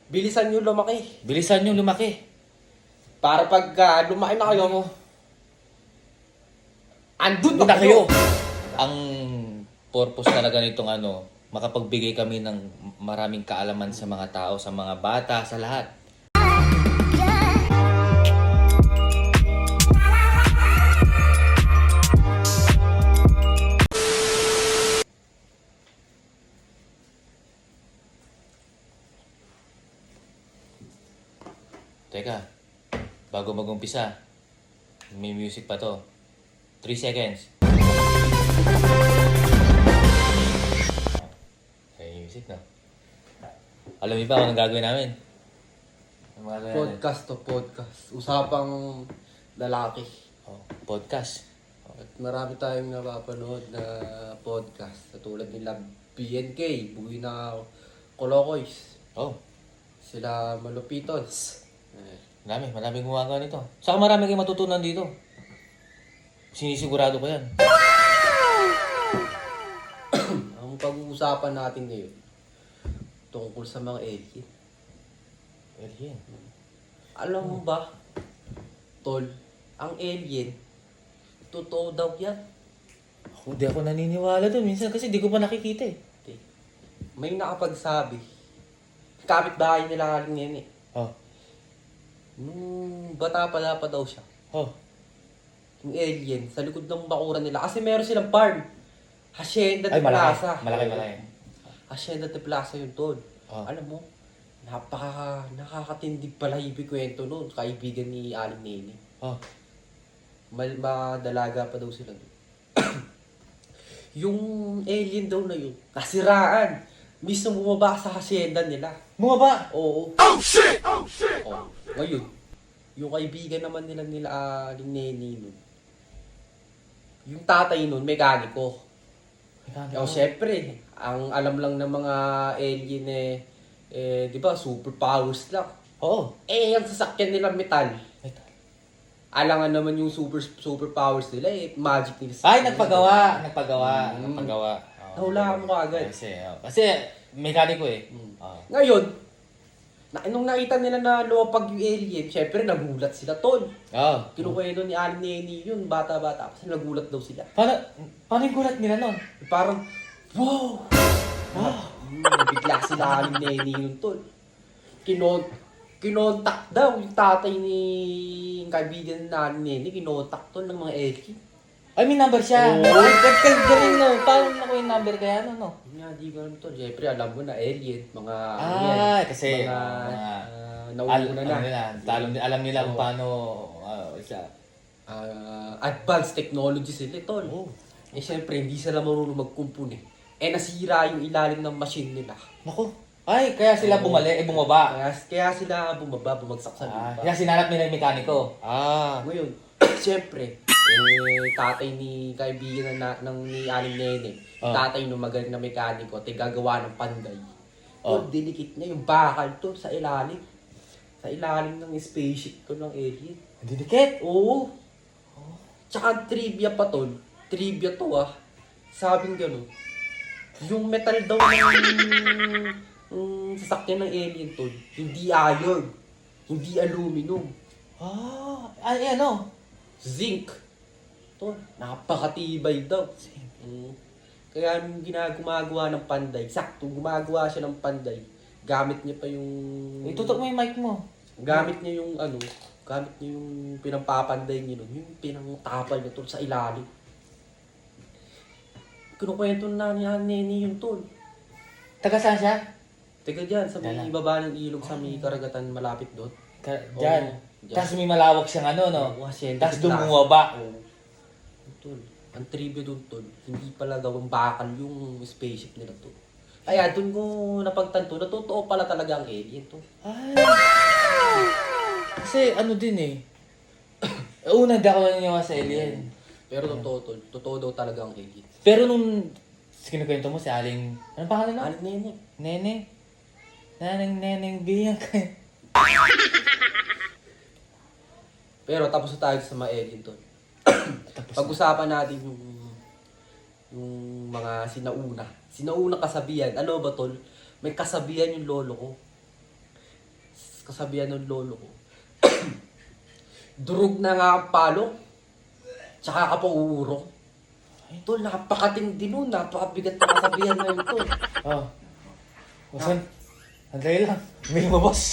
Bilisan nyo lumaki. Bilisan nyo lumaki. Para pag lumaki na kayo, andun Doon na na kayo. kayo. Ang purpose talaga nitong makapagbigay kami ng maraming kaalaman sa mga tao, sa mga bata, sa lahat. Teka, bago mag-umpisa, may music pa to. 3 seconds. May music na. Alam niyo ba kung anong gagawin namin? Anong gagawin namin? Podcast. Usapang lalaki. Oh, podcast. At marami tayong napapanood na podcast. Katulad nila BNK, Buhay na Kolokoys. Oh, Sila Malupitons. maraming gumagawa nito. Saka marami kayong matutunan dito. Sinisigurado ko yan. Ang pag-uusapan natin ngayon, tungkol sa mga alien. Alien. Alam mo ba, Tol, ang alien, totoo daw yan. Hindi ako naniniwala doon minsan kasi di ko pa nakikita eh. May nakapagsabi, kapitbahay nila Aling Nene. Oh. Nung bata pa daw siya, Oh. yung alien, sa likod ng bakuran nila. Kasi meron silang farm. Hacienda Ay, de Plaza. malaki. Hacienda de Plaza yung Tol. Oh. Alam mo, nakakatindig pala ibig kwento nun. Kaibigan ni Aling Nene. Oh. Madalaga pa daw sila doon. Yung alien daw na yun, nasiraan. Mismo bumaba sa hacienda nila. Bumaba! Oo. Oh shit! Oh shit! Oh. Ngayon, yung kaibigan naman nila Aling Nene nun, yung tatay nun, mekaniko. O syempre, ang alam lang ng mga alien di ba, superpowers lang. Oo. Yung sasakyan nila metal. Alangan naman yung superpowers nila magic nila. Ay, nagpagawa. Nahulaan mo agad. Kasi mekaniko eh. Oh. Ngayon, nung nakita nila na lopag yung alien, syempre nagulat sila, Tol. Oh. Kinukwento ni Aling Nene yun, bata-bata. Kasi nagulat daw sila. Paano yung gulat nila nun? Parang, wow! Bigla sila Aling Nene yun, Tol. Kinontak daw yung tatay ni yung kaibigan na Aling Nene, kinontak, Tol, ng mga alien. Ay, may number siya. Oo. Ay, galing no. Paano na ko yung number kaya no? Nga, di ko alam, Tol. Siyempre, alam mo na, alien, mga Kasi mga nauna na. Alam nila kung Oo. paano isa. Advanced technology sila, Tol. Oh. Siyempre, hindi sila marunong magkumpun eh. Nasira yung ilalim ng machine nila. Naku. Ay, kaya sila bumaba. Kaya sila bumagsak sa lupa. Kaya sinanap nila yung mekaniko. Ngayon, siyempre, tatay ni kaibigan ni Aling Nene, tatay ng magaling na mekaniko, gagawa ng panday. Dinikit niya yung bakal to sa ilalim. Sa ilalim ng spaceship to ng alien. Didikit. Oo. Tsaka trivia pa Tol. Trivia to Sabing gano'n. Yung metal daw ng sasakyan ng alien Tol, hindi iron. Hindi aluminum. Ay, ano? Zinc. Tol, napakatibay daw. Kaya nung gumagawa ng panday, sakto, gumagawa siya ng panday, gamit niya pa yung... Itutok mo yung mic mo. Gamit niya yung pinampapanday niya nun, yung pinangtapal niya Tol sa ilalim. Kinukwento na ni Nene yun Tol. Taga saan siya? Teka dyan, sa may Dala. baba ng ilog sa may karagatan malapit doon. Diyan. Dyan. Tapos may malawak siyang ano, no? Hacienda Tapos de Plaza. dumumaba. Oo. Tol, ang trivia doon Tol, hindi pala gawang bakal yung spaceship nila Tol. Kaya doon ko napagtanto na totoo pala talaga ang alien Tol. Ay. Kasi ano din eh. Una, hindi ako naniniwala sa alien. Pero totoo Tol, totoo daw talaga ang alien. Pero nung kinukwento mo si Aling... Anong pangalan na? Aling Nene. Nene. Neneng biyang kayo. Pero tapos na tayo sa mga alien Tol. Pag-usapan natin yung mga sinauna. Sinauna kasabihan. Ano ba Tol? May kasabihan yung lolo ko. kasabihan ng lolo ko. Durog na nga ang palo, tsaka ka pa uurong. Tol, napakatindi nun, napakabigat na kasabihan na yun, tol. Oh. Wasan? Andali lang. May lumabas.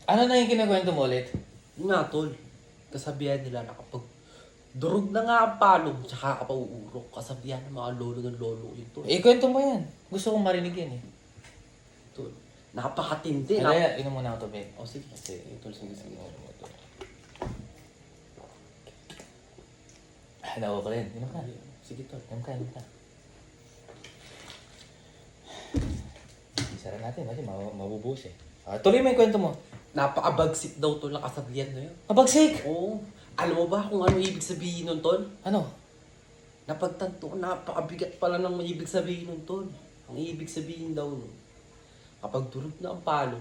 Ano na yung kinakwento mo ulit? Yun nga, tol. Kasabihan nila na kapag durog na nga ang palo, tsaka ka pa uurong. Kasabihan ng mga lolo ng lolo yun, tol. Kwento mo yan. Gusto kong marinig yan eh. Tol, napakatindi. Andali, inom muna ako tubig. Oh, sige. Sige. Tol, sige, sige. Nawa ka rin. Inom ka. Sige, tol. Inom ka, inom ka. Isa rin natin kasi mabubuhos eh. Tuloy mo yung kwento mo. Napakabagsik daw, tol, na kasabihan na yun. Mabagsik! Oo. Alam mo ba kung ano ibig sabihin nun, tol? Ano? Napagtanto ko, napakabigat pala ng ibig sabihin nun, tol. Ang ibig sabihin daw nun, kapag durog na ang palo,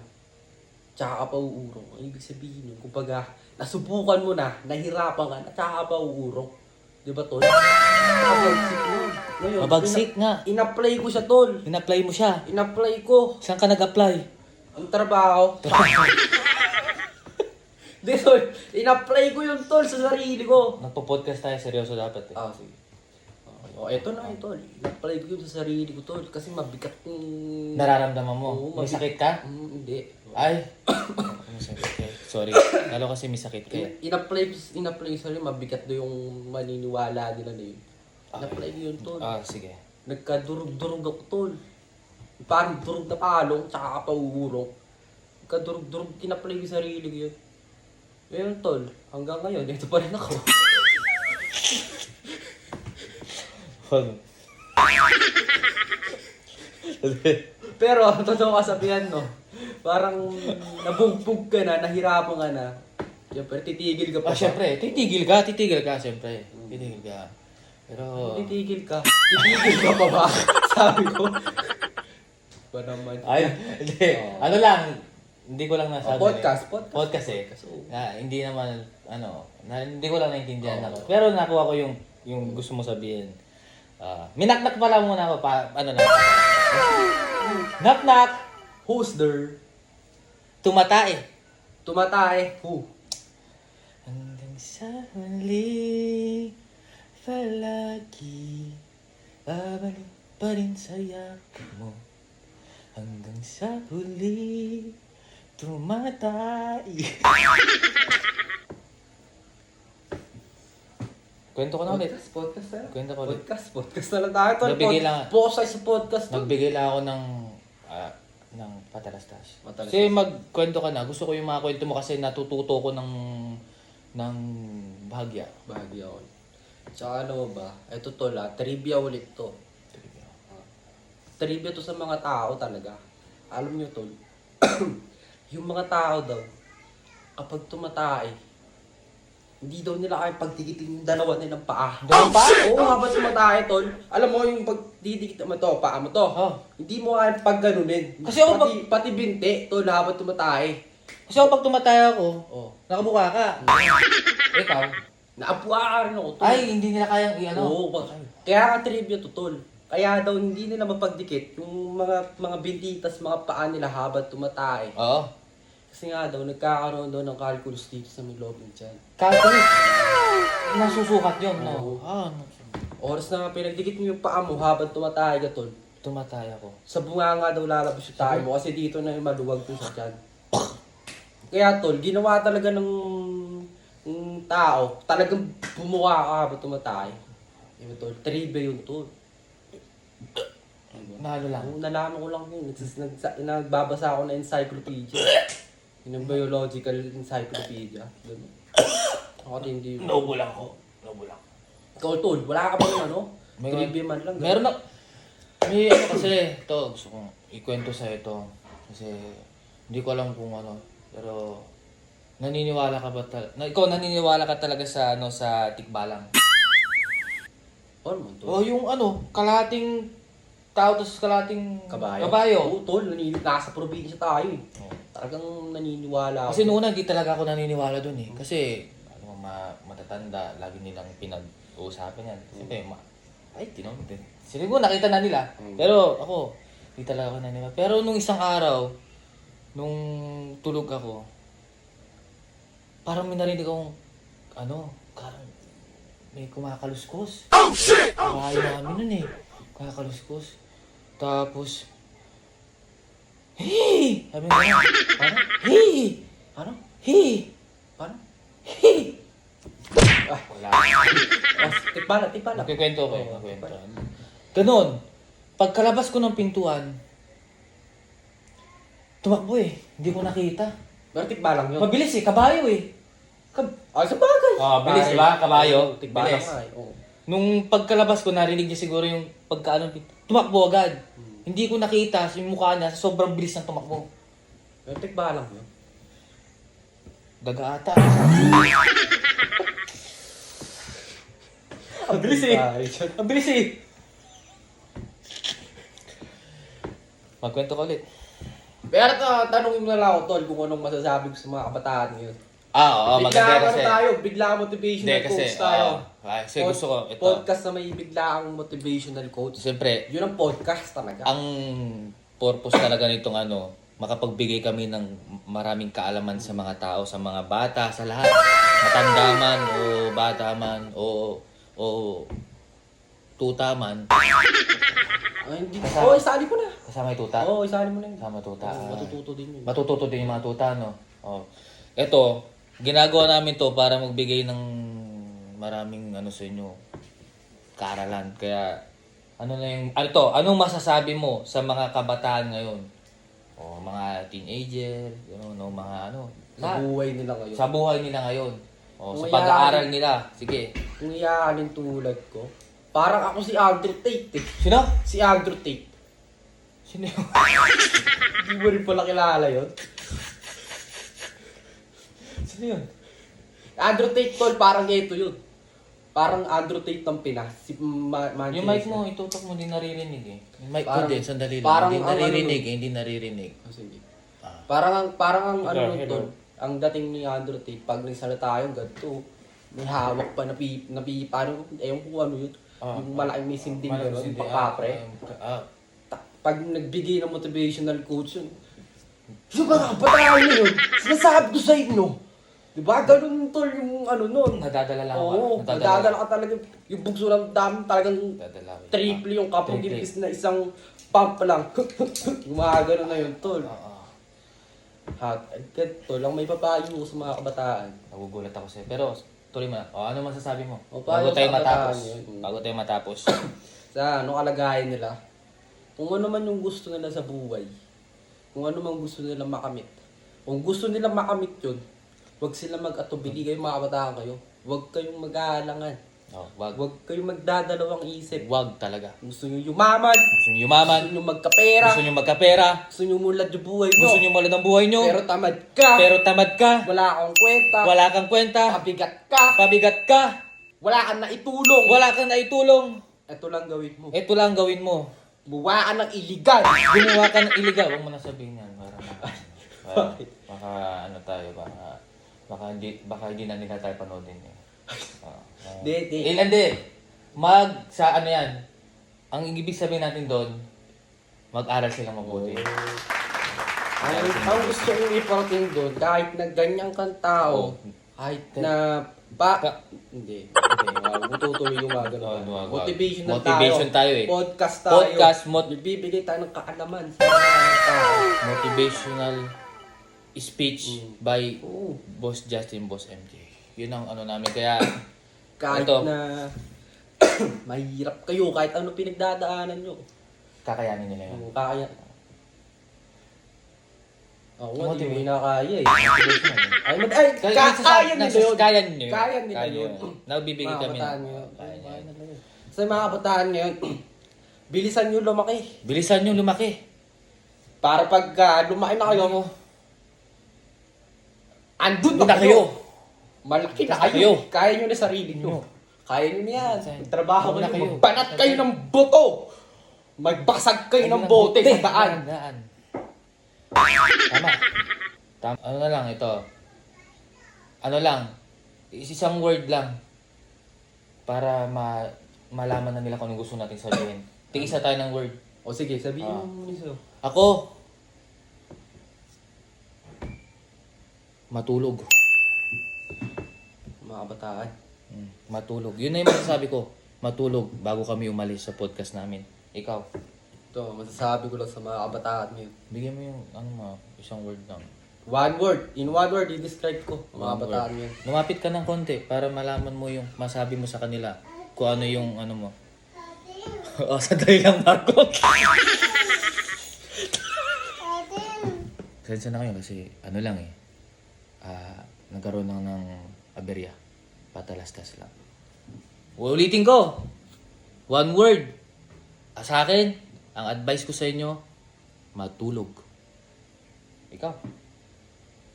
tsaka ka pa uurong. Ang ibig sabihin nun, kumbaga, nasubukan mo na, nahirapan ka na, tsaka ka pa uurong. Di ba, tol? Mabagsik nun. Ngayon, Mabagsik nga. In-apply ko siya, tol. In-apply mo siya. In-apply ko. Saan ka nag-apply? Ang trabaho. Di, tol. In-apply ko yun, tol, sa sarili ko. Nagpo-podcast tayo, seryoso dapat eh. Sige. Okay. O, eto na yun, tol. In-apply ko yun sa sarili ko, tol. Kasi mabigat yung... Nararamdaman mo? Oo, May sakit ka? Hindi. Ay! May sakit ka. Sorry. Lalo kasi may sakit ka eh. In-apply ko sarili, mabigat do yung maniniwala nila na yun. In-apply ko yun, tol. Sige. Nagkadurog-durog ako, tol. Parang durog na palong, tsaka ka pa uurong. Nagkadurog-durog, in-apply ko sa sarili ko yun. Ngayon, tol, hanggang ngayon, ito pa rin ako. Pero, totoo kasabihan, no? Parang nabugbog ka na, nahirapan ka na. Siyempre, titigil ka pa. Siyempre. Titigil ka, siyempre. Titigil ka. Pero... Titigil ka. Titigil ka pa ba? Sabi ko. Ba naman? Ay, hindi. Ano lang, hindi ko lang nasabi. Podcast eh. oo. Hindi naman, hindi ko lang naintindihan ako. Pero nakuha ko yung gusto mo sabihin. Minaknak pala muna ako Knock-knock! Who's there? Tumatae. Tumatae. Who? Hanggang sa huli, palagi, babalik pa rin sa yakap mo. Hanggang sa huli, tumatay. Kwento ko na ulit. Podcast na. Kwento ko ulit. Podcast na lang tayo. Tol. Nagbigay lang. Focus tayo sa podcast. Tol. Nagbigay lang ako ng patalastas. Patalastas. Kasi magkwento ka na. Gusto ko yung mga kwento mo kasi natututo ko ng bahagya. Bahagi ako. Tsaka ano ba? Ito, tol, trivia ulit to. Trivia to sa mga tao talaga. Alam nyo, tol, yung mga tao daw, kapag tumatay, hindi daw nila kaya pagdikitin yung dalawa nilang paa. Dalawang paa? Oo, habang tumatay, tol. Alam mo yung pagdidikit mo to, paa mo to. Oh. Hindi mo kaya pagganunin. Kasi ako pati binti, tol, habang tumatay. Kasi pag tumataya ako, Oh. nakabuka ka. Ikaw? Naapuha ka rin ako, tol. Ay, hindi nila kayang i-ano. Oo, kaya ka trivia to, tol. Kaya daw hindi nila mapagdikit yung mga bintitas, mga paa nila habang tumatay. Oo. Kasi nga daw, nagkakaroon daw ng calculus dito sa may loob ng tiyan. Calculus. Nasusukat yun, no? Oo. Oras na pinagdikit mo yung paa mo habang tumatay ka, tol. Tumataya ko. Sa bunga nga daw lalabas yung tayo mo kasi dito na yung maluwag to sa tiyan. Kaya, tol, ginawa talaga ng tao, talagang bumuka ka habang tumatay. Diba, tol? Trivia yun, tol. Nalo lang. Nalaman ko lang yun. Nagbabasa ako ng encyclopedia. Yung biological encyclopedia. Ganun. Ako hindi. Naubo lang ako. Ikaw, tol, wala ka bang ano? May- Trivia man lang. Meron na. May ano kasi, ito, gusto kong ikwento sa ito. Kasi, hindi ko alam kung ano. Pero, naniniwala ka ba ikaw naniniwala ka talaga sa, sa tikbalang? Ano mo, tol? O yung kalahating tao, tapos kalahating Kabayo? Oo, tol, nasa probinsya tayo eh. Oh. Talagang naniniwala ako. Kasi noon hindi talaga ako naniniwala dun eh. Kasi, matatanda, lagi nilang pinag-uusapan yan. Siyempre, ay, tinong din. Siguro nakita na nila. Pero ako, Hindi talaga ako naniniwala. Pero nung isang araw, nung tulog ako, parang may narinig akong, parang may kumakaluskos. Oh, shit! Bahay namin nun eh. Kumakaluskos. Tapos, hey! Sabi nga, parang, hey! Ano? Hey! Ano? Hey! Ah, Wala. tikbala. Magkikwento ko eh. Oo, Magkikwento. tikbala. Ganon. Pagkalabas ko ng pintuan, tumakbo eh. Hindi ko nakita. Pero tikbalang yun. Mabilis eh. Kabayo eh. Sa bagay. Bilis diba? Kabayo. Tikbalang Bilis. nga eh. Oo. Nung pagkalabas ko, narinig niya siguro yung pagkaano. Tumakbo agad. Hindi ko nakita yung mukha niya. Sobrang bilis ng tumakbo. Pero tikbalang yun. Daga ata. Ang bilis eh. Ang bilis eh. Magkwento ka ulit. Pero tanongin mo na lang ako, Tol, kung anong masasabi ko sa mga kabataan ngayon. Oo, maganda kasi. Bigla motivational Hindi, kasi, quotes tayo. kasi gusto ko, ito. Podcast na may biglaang motivational quotes. Siyempre, Yun ang podcast talaga. ang purpose talaga nitong makapagbigay kami ng maraming kaalaman sa mga tao, sa mga bata, sa lahat. Matanda man, o bata man, o tuta man. Hindi. Kasama- Isali ko na. Kasama yung tuta? Isali mo na yun. Kasama tuta. Matututo din yun. Matututo din yung mga tuta, no? Oh. Ito, ginagawa namin to para magbigay ng maraming sa inyo, kaaralan. Kaya, anong masasabi mo sa mga kabataan ngayon? O, mga teenager, mga Sa buhay nila ngayon. sa buhay nila ngayon. O, sa Kung pag-aaral nila. Sige. Kung iaanin tulad ko, parang ako si Andrew Tate eh. Sino? Si Andrew Tate. Sino yun? Hindi mo rin pala kilala yun. Sino yun? Andrew Tate, Tol, parang ito yun. Parang Andrew Tate ng Pinas. Si Yung mic mo, itutok mo, hindi naririnig eh. Yung mic ko Parang- din, sandali lang. parang Hindi ang naririnig eh, hindi naririnig. Sige. Ah. Parang ang Okay, nun, hello. Tol, ang dating ni Andrew Tate, pag nagsalita yung ganito, may hawak pa paano, ewan ko ano yun. Yung malaking may sinding gano'n, pakapre. Pag nagbigay ng motivational coach yun, yung mga kabataan na yun, sinasabi ko sa inyo. Diba? Ganun, Tol, yung nun. Nadadala lang ako. Oo, nadadala ka talaga. Yung bugso ng dami talagang Nadadala ako. triple yung kapag Triple. imbis na isang pump lang. Gumagano na yun, Tol. Oo. Tol, ang may papayo ko sa mga kabataan. Nagugulat ako sa'yo. Pero, tuloy mo na. Ano masasabi mo? O, Bago payo tayo sa matapos. kabataan yun. Bago tayo matapos. Sa kalagayan nila, kung ano man yung gusto nila sa buhay, kung ano man gusto nila makamit. Kung gusto nila makamit yun, huwag sila mag-atubili kayo mga kabataan kayo. Huwag kayong mag-aalangan. Wag. Huwag kayong magdadalawang isip. Wag talaga. Gusto nyo yumaman, Gusto nyo yumaman. gusto nyo magkapera, Gusto nyo magkapera. gusto nyo mulad yung buhay nyo. Gusto nyo malad ang buhay nyo. Pero tamad ka, Pero tamad ka. wala kang kwenta, Wala kang kwenta. pabigat ka, Pabigat ka. wala kang naitulong. Wala kang naitulong. Ito lang gawin mo. Ito lang gawin mo. Buwaan ng iligan. Gumawa ka ng iligaw. Huwag mo na sabihin yan. Bakit? Baka tayo, baka hindi na nila tayo panoodin eh. Hindi. Hindi. Sa ano yan, ang ibig sabihin natin doon, mag-aral silang mabuti. Ang gusto kong iparating doon, kahit na ganyan kang tao, kahit na hindi. Tutuloy yung mga ganun. Motivation tayo eh. Podcast tayo. Podcast, Bibigay tayo ng kaalaman sa mga tao. motivational speech by Oo. Boss Justin, Boss MJ. Yun ang ano namin. Kaya, Kahit ito, na mahirap kayo, kahit ano pinagdadaanan nyo. kakayanin nila yun. Kaya. Oo, hindi Motivate. mo nakakaya eh. Kaya Kaya nila yun. Kaya nyo yun. Kaya nila yun. Nagbibigay Mga kami. kabataan ngayon. Kaya nyo yun. Sa mga kabataan ngayon, bilisan nyo lumaki. Bilisan nyo lumaki. Para pag lumaki na kayo, andun Doon na na kayo. kayo. Malaki na Basta kayo. kayo. Kaya nyo na sarili nyo. Kaya nyo na yan. Trabaho Doon na kayo. kayo. Magbanat kayo ng buto. Magbasag kayo ng bote sa daan. Tama. Ano na lang ito. Ano lang. Isang word lang. Para malaman na nila kung ano gusto natin sabihin. Tigisa tayo ng word. O sige, sabihin Ah. mo muna sa'yo. Ako, matulog. Mga kabataan. Matulog. Yun na yung masasabi ko. Matulog bago kami umalis sa podcast namin. Ikaw, Ito, masasabi ko lang sa mga kabataan ngayon. bigyan mo yung isang word lang. One word. In one word, i-describe ko mga One kabataan word. ngayon. Lumapit ka ng konti para malaman mo yung masabi mo sa kanila. Kung ano yung mo. O, sandali lang, Marco. Sensya na kayo kasi lang nagkaroon lang ng aberya. Patalastas lang. Ulitin ko. One word. Sa akin, ang advice ko sa inyo, matulog. Ikaw.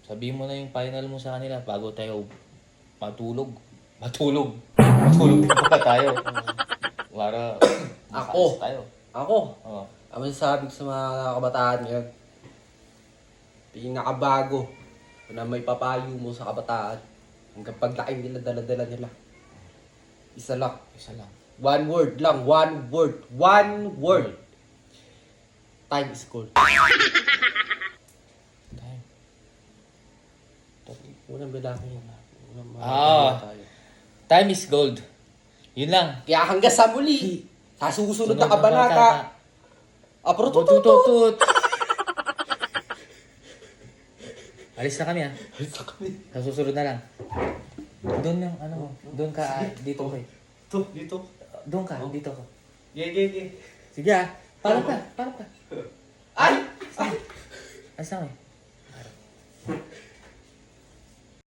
Sabihin mo na yung final mo sa kanila bago tayo matulog. Matulog. Matulog na ba tayo? Para Ako. makaalis tayo. Ako, Oo. ang masasabi ko sa mga kabataan ngayon, pinakabago na may papayo mo sa kabataan, hanggang paglaki nila, dala-dala nila. Isa lang. Isa lang. One word lang. One word. One word. Time is gold. Time. Unang bilaki yun. Tayo. Time is gold. Yun lang. Kaya hanggang sa muli, sa susunod na kabanata, Tututut. aprotututut. Alis na kami Sa kami. Sa susunod na lang. Doon yung doon ka dito kay. Ito, dito. Doon ka, dito ka. Ge. Sige para ka. Ay! Alis na kami.